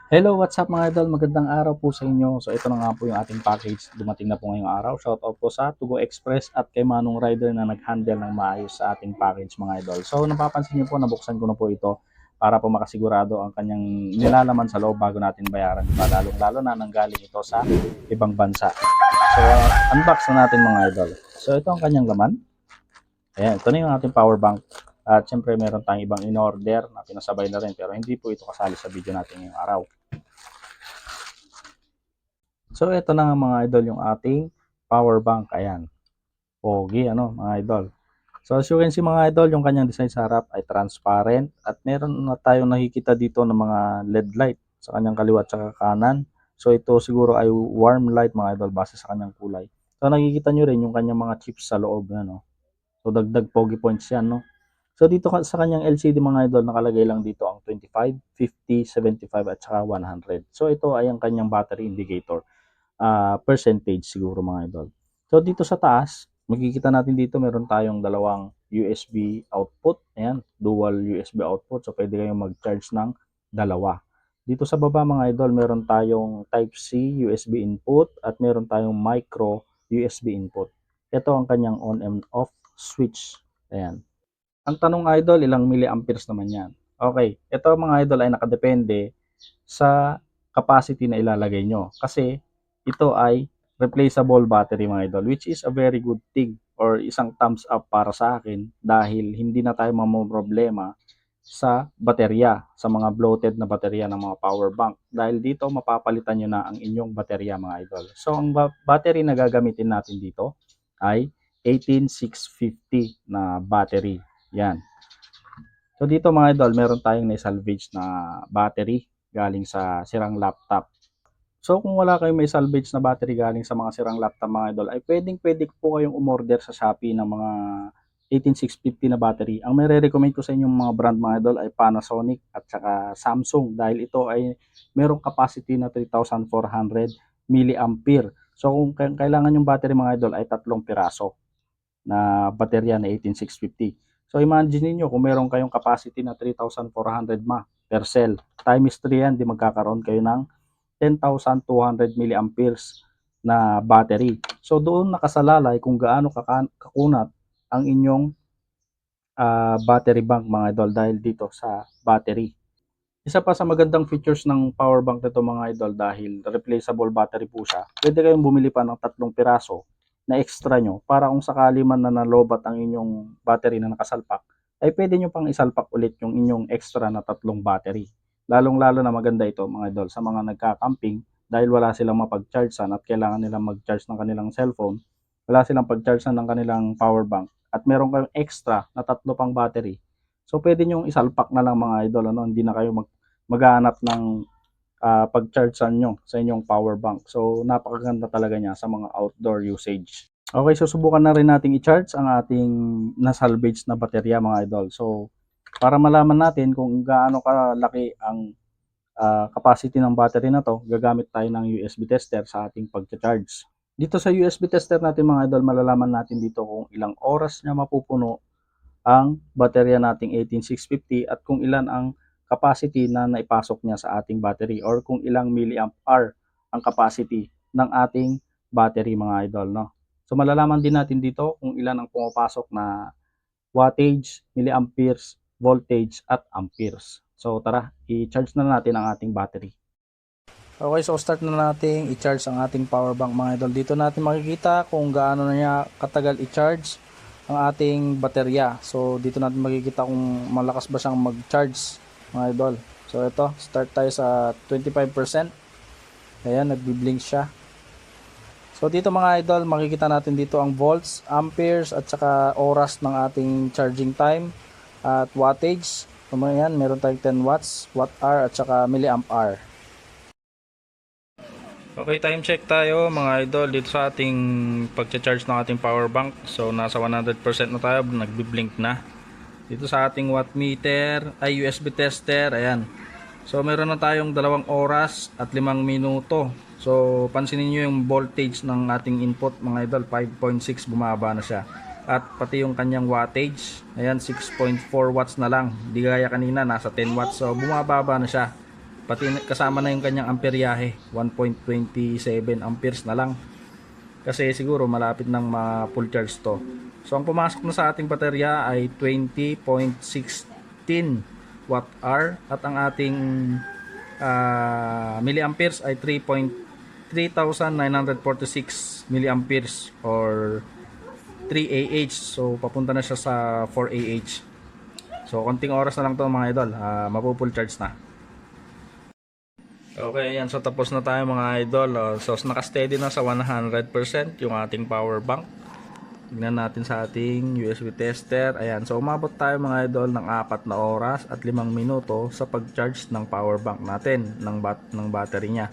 Hello, what's up mga idol? Magandang araw po sa inyo. So ito na nga po yung ating package. Dumating na po ngayong araw. Shoutout po sa Tugo Express at kay Manong Rider na nag-handle ng maayos sa ating package mga idol. So napapansin niyo po, nabuksan ko na po ito para po makasigurado ang kanyang nilalaman sa loob bago natin bayaran. Diba? Lalong-lalo na nanggaling ito sa ibang bansa. So unbox na natin mga idol. So ito ang kanyang laman. Ayan, ito na yung ating power bank. At syempre meron tayong ibang in-order na pinasabay na rin pero hindi po ito kasali sa video natin ngayong araw. So ito na nga mga idol yung ating power bank. Ayan. Pogi ano mga idol. So as you can see mga idol, yung kanyang design sa harap ay transparent at meron na tayong nakikita dito ng mga LED light sa kanyang kaliwa at saka kanan. So ito siguro ay warm light mga idol base sa kanyang kulay. So nakikita nyo rin yung kanyang mga chips sa loob. Ano? So dagdag pogi points yan. No? So dito sa kanyang LCD mga idol, nakalagay lang dito ang 25, 50, 75 at saka 100. So ito ay ang kanyang battery indicator. Percentage siguro mga idol. So dito sa taas, makikita natin dito meron tayong dalawang USB output. Ayan, dual USB output. So pwede kayong mag-charge ng dalawa. Dito sa baba mga idol, meron tayong Type-C USB input at meron tayong micro USB input. Ito ang kanyang on and off switch. Ayan. Ang tanong idol, ilang milliamperes naman yan? Okay, ito mga idol ay nakadepende sa capacity na ilalagay nyo. Kasi ito ay replaceable battery mga idol, which is a very good thing or isang thumbs up para sa akin dahil hindi na tayo mamroblema sa baterya, sa mga bloated na baterya ng mga power bank. Dahil dito mapapalitan nyo na ang inyong baterya mga idol. So ang battery na gagamitin natin dito ay 18650 na battery. Yan. So dito mga idol, meron tayong na-salvage na battery galing sa sirang laptop. So kung wala kayong may salvage na battery galing sa mga sirang laptop mga idol, ay pwedeng-pwede po kayong umorder sa Shopee ng mga 18650 na battery. Ang may recommend ko sa inyong mga brand mga idol ay Panasonic at saka Samsung dahil ito ay merong capacity na 3,400 milliampere. So kung kailangan yung battery mga idol ay 3 piraso na baterya na 18650. So imagine niyo kung meron kayong capacity na 3,400 per cell, times 3 yan, di magkakaroon kayo ng 10,200 milliamperes na battery. So doon nakasalalay kung gaano kakunat ang inyong battery bank mga idol dahil dito sa battery. Isa pa sa magandang features ng power bank nito mga idol dahil replaceable battery po siya, pwede kayong bumili pa ng 3 piraso na extra nyo para kung sakali man na nalobat ang inyong battery na nakasalpak, ay pwede nyo pang isalpak ulit yung inyong extra na 3 battery. Lalong-lalo na maganda ito mga idol sa mga nagka-camping dahil wala silang mapag-chargean at kailangan nilang mag-charge ng kanilang cellphone, wala silang pag-chargean ng kanilang power bank at meron kayong extra na 3 pang battery. So pwede nyo isalpak na lang mga idol, ano? Hindi na kayo maghahanap ng pag-chargean nyo sa inyong power bank. So napakaganda talaga niya sa mga outdoor usage. Okay, so subukan na rin nating i-charge ang ating na-salvage na baterya mga idol. So para malaman natin kung gaano kalaki ang capacity ng battery na to, gagamit tayo ng USB tester sa ating pag-charge. Dito sa USB tester natin mga idol, malalaman natin dito kung ilang oras niya mapupuno ang baterya nating 18650 at kung ilan ang capacity na naipasok niya sa ating battery or kung ilang milliamp hour ang capacity ng ating battery mga idol, no? So malalaman din natin dito kung ilan ang pumapasok na wattage, milliamperes, voltage at amperes. So tara, i-charge na natin ang ating battery. Okay, so start na natin i-charge ang ating power bank mga idol. Dito natin makikita kung gaano na niya katagal i-charge ang ating baterya. So dito natin makikita kung malakas ba siyang mag-charge mga idol. So ito, start tayo sa 25%. Ayan, nagbi-blink siya. So dito mga idol, makikita natin dito ang volts, amperes at saka oras ng ating charging time at wattage. So ayan, meron tayong 10 watts, watt hour at saka milliamp hour. Okay, time check tayo mga idol dito sa ating pag-charge ng ating power bank. So nasa 100% na tayo, nagbi-blink na. Dito sa ating watt meter, ay USB tester, ayan. So meron na tayong 2 oras at 5 minuto. So pansinin niyo yung voltage ng ating input mga idol, 5.6 bumaba na siya. At pati yung kanyang wattage, ayan 6.4 watts na lang. Di gaya kanina nasa 10 watts. So bumababa na siya. Pati kasama na yung kanyang amperyahe, 1.27 amperes na lang. Kasi siguro malapit nang ma-full charge to. So ang pumasok na sa ating baterya ay 20.16 watt hour at ang ating milliamperes ay 3,946 milliamperes or 3 ah. So papunta na siya sa 4 ah. So konting oras na lang to mga idol, mapu-full charge na. Okay, yan. So tapos na tayo mga idol. So naka-steady na sa 100% yung ating power bank. Tingnan natin sa ating USB tester. Ayan. So umabot tayo mga idol ng 4 na oras at 5 minuto sa pag-charge ng power bank natin ng battery niya.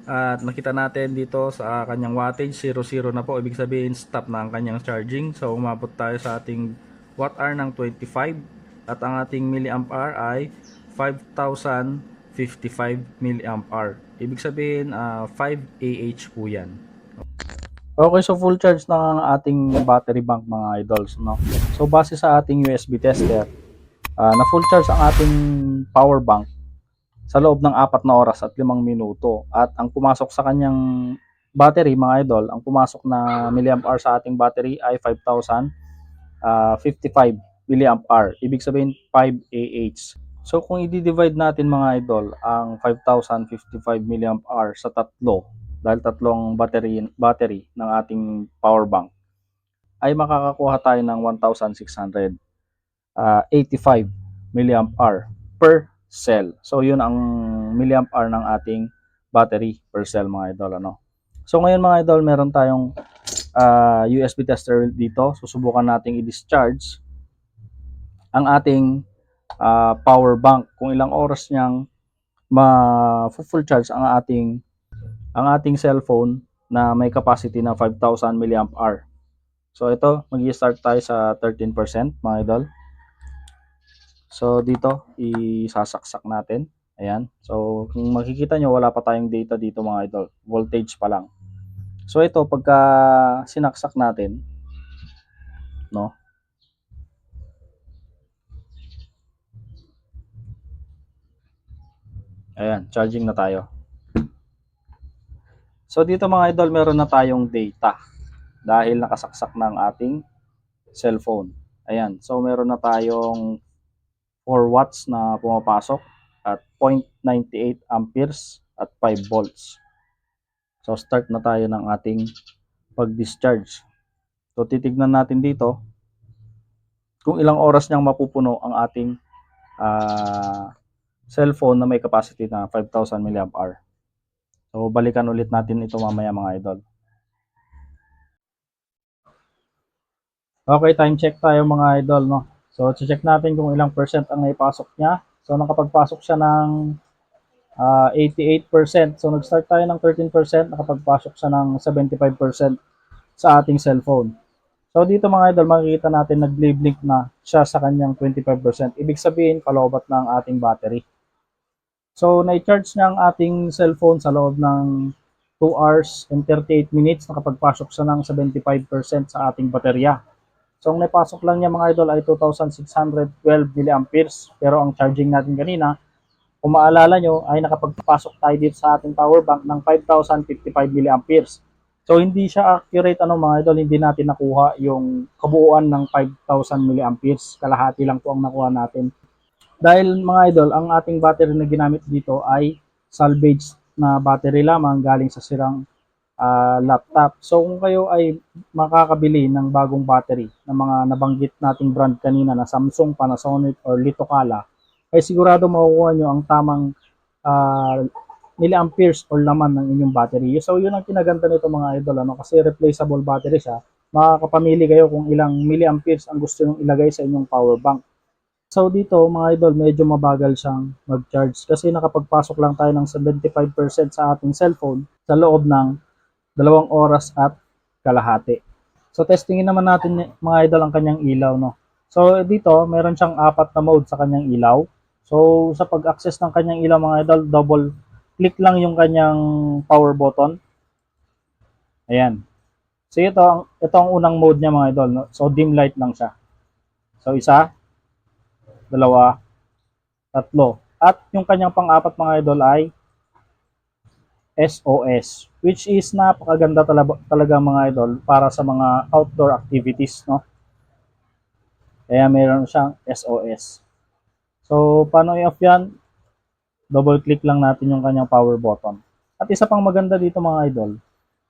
At nakita natin dito sa kanyang wattage 00 na po. Ibig sabihin stop na ang kanyang charging. So umabot tayo sa ating watt hour ng 25 at ang ating milliamp hour ay 5,055 milliamp hour. Ibig sabihin 5 ah po yan. Okay, so full charge na ang ating battery bank mga idols, no? So base sa ating USB tester, na full charge ang ating power bank sa loob ng 4 na oras at 5 minuto. At ang pumasok sa kanyang battery mga idol, ang pumasok na milliamp hour sa ating battery ay 5,055 milliamp hour. Ibig sabihin 5 ah. So kung i-divide natin mga idol ang 5,055 milliamp hour sa tatlo, dahil tatlong battery ng ating power bank, ay makakakuha tayo ng 1,685 milliamp hour per cell. So yun ang milliamp hour ng ating battery per cell mga idol, ano. So ngayon mga idol, meron tayong USB tester dito. Susubukan nating i-discharge ang ating power bank kung ilang oras niyang ma-full charge ang ating cellphone na may capacity na 5,000 milliamp hour. So ito, mag-i-start tayo sa 13% mga idol. So dito, isasaksak natin. Ayan. So kung makikita nyo, wala pa tayong data dito mga idol. Voltage pa lang. So ito, pagka sinaksak natin, no? Ayan, charging na tayo. So dito mga idol, meron na tayong data dahil nakasaksak ng ating cellphone. Ayan, so meron na tayong 4 watts na pumapasok at 0.98 amperes at 5 volts. So start na tayo ng ating pag-discharge. So titignan natin dito kung ilang oras niyang mapupuno ang ating cellphone na may capacity na 5,000 milliamp hour. So balikan ulit natin ito mamaya mga idol. Okay, time check tayo mga idol, no? So check natin kung ilang percent ang naipasok niya. So nakapagpasok siya ng 88%. So nag-start tayo ng 13%, nakapagpasok siya ng 75% sa ating cellphone. So dito mga idol, makikita natin nag-blink na siya sa kanyang 25%. Ibig sabihin, kalobat na ang ating battery. So na-charge niya ang ating cellphone sa loob ng 2 hours and 38 minutes. Nakapagpasok siya ng 75% sa ating baterya. So ang napasok lang niya mga idol ay 2,612 milliamperes. Pero ang charging natin kanina, kung maalala nyo, ay nakapagpasok tayo dito sa ating power bank ng 5,055 milliamperes. So hindi siya accurate mga idol, hindi natin nakuha yung kabuuan ng 5,000 milliamperes. Kalahati lang po ang nakuha natin. Dahil mga idol, ang ating battery na ginamit dito ay salvage na battery lamang galing sa sirang laptop. So kung kayo ay makakabili ng bagong battery ng mga nabanggit nating brand kanina na Samsung, Panasonic or Litokala, ay sigurado makukuha nyo ang tamang milliamperes or laman ng inyong battery. So yun ang kinaganda nito mga idol, kasi replaceable battery siya. Makakapamili kayo kung ilang milliamperes ang gusto nyong ilagay sa inyong power bank. So dito mga idol, medyo mabagal siyang mag-charge kasi nakapagpasok lang tayo ng 75% sa ating cellphone sa loob ng 2 oras at kalahati. So testingin naman natin mga idol ang kanyang ilaw, no. So dito, meron siyang 4 na mode sa kanyang ilaw. So sa pag-access ng kanyang ilaw mga idol, double click lang yung kanyang power button. Ayan. So ito ang unang mode niya mga idol, no? So dim light lang siya. So isa, dalawa, tatlo. At yung kanyang pang-apat mga idol ay SOS, which is napakaganda talaga mga idol para sa mga outdoor activities, no? Kaya meron siyang SOS. So, paano i-off yan? Double click lang natin yung kanyang power button. At isa pang maganda dito mga idol,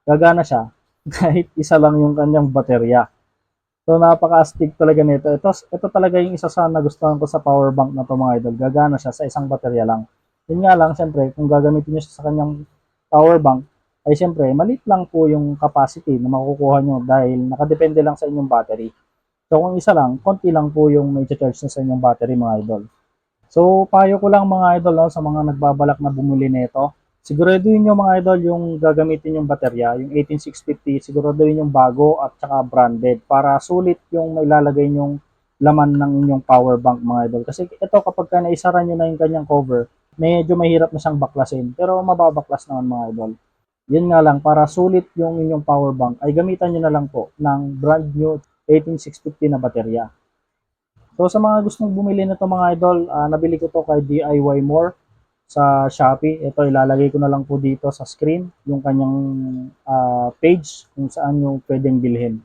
gagana siya kahit isa lang yung kanyang baterya. So, napaka-astig talaga nito. Ito talaga yung isa sa nagustuhan ko sa power bank na to mga idol. Gagana siya sa isang baterya lang. Yun nga lang, siyempre, kung gagamitin nyo siya sa kanyang power bank, ay siyempre, maliit lang po yung capacity na makukuha nyo dahil nakadepende lang sa inyong battery. So, kung isa lang, konti lang po yung may charge na sa inyong battery mga idol. So, payo ko lang mga idol sa mga nagbabalak na bumili nito. Siguraduhin nyo mga idol yung gagamitin yung baterya, yung 18650, siguraduhin yung bago at saka branded para sulit yung mailalagay yung laman ng inyong power bank mga idol. Kasi ito kapag ka naisara nyo na yung kanyang cover, medyo mahirap na siyang baklasin. Pero mababaklas naman mga idol. Yun nga lang, para sulit yung inyong power bank, ay gamitan nyo na lang po ng brand new 18650 na baterya. So sa mga gustong bumili nito mga idol, nabili ko to kay DIY More sa Shopee. Ito ilalagay ko na lang po dito sa screen yung kanyang page kung saan yung pwedeng bilhin.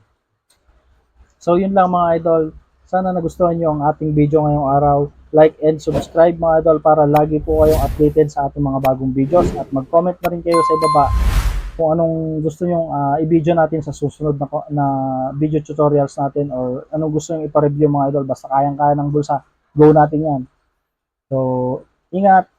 So yun lang mga idol. Sana nagustuhan nyo ang ating video ngayong araw. Like and subscribe mga idol para lagi po kayong updated sa ating mga bagong videos at mag-comment na rin kayo sa ibaba kung anong gusto nyong i-video natin sa susunod na video tutorials natin or anong gusto nyong ipa-review mga idol. Basta kayang-kaya ng bulsa, go natin yan. So, ingat!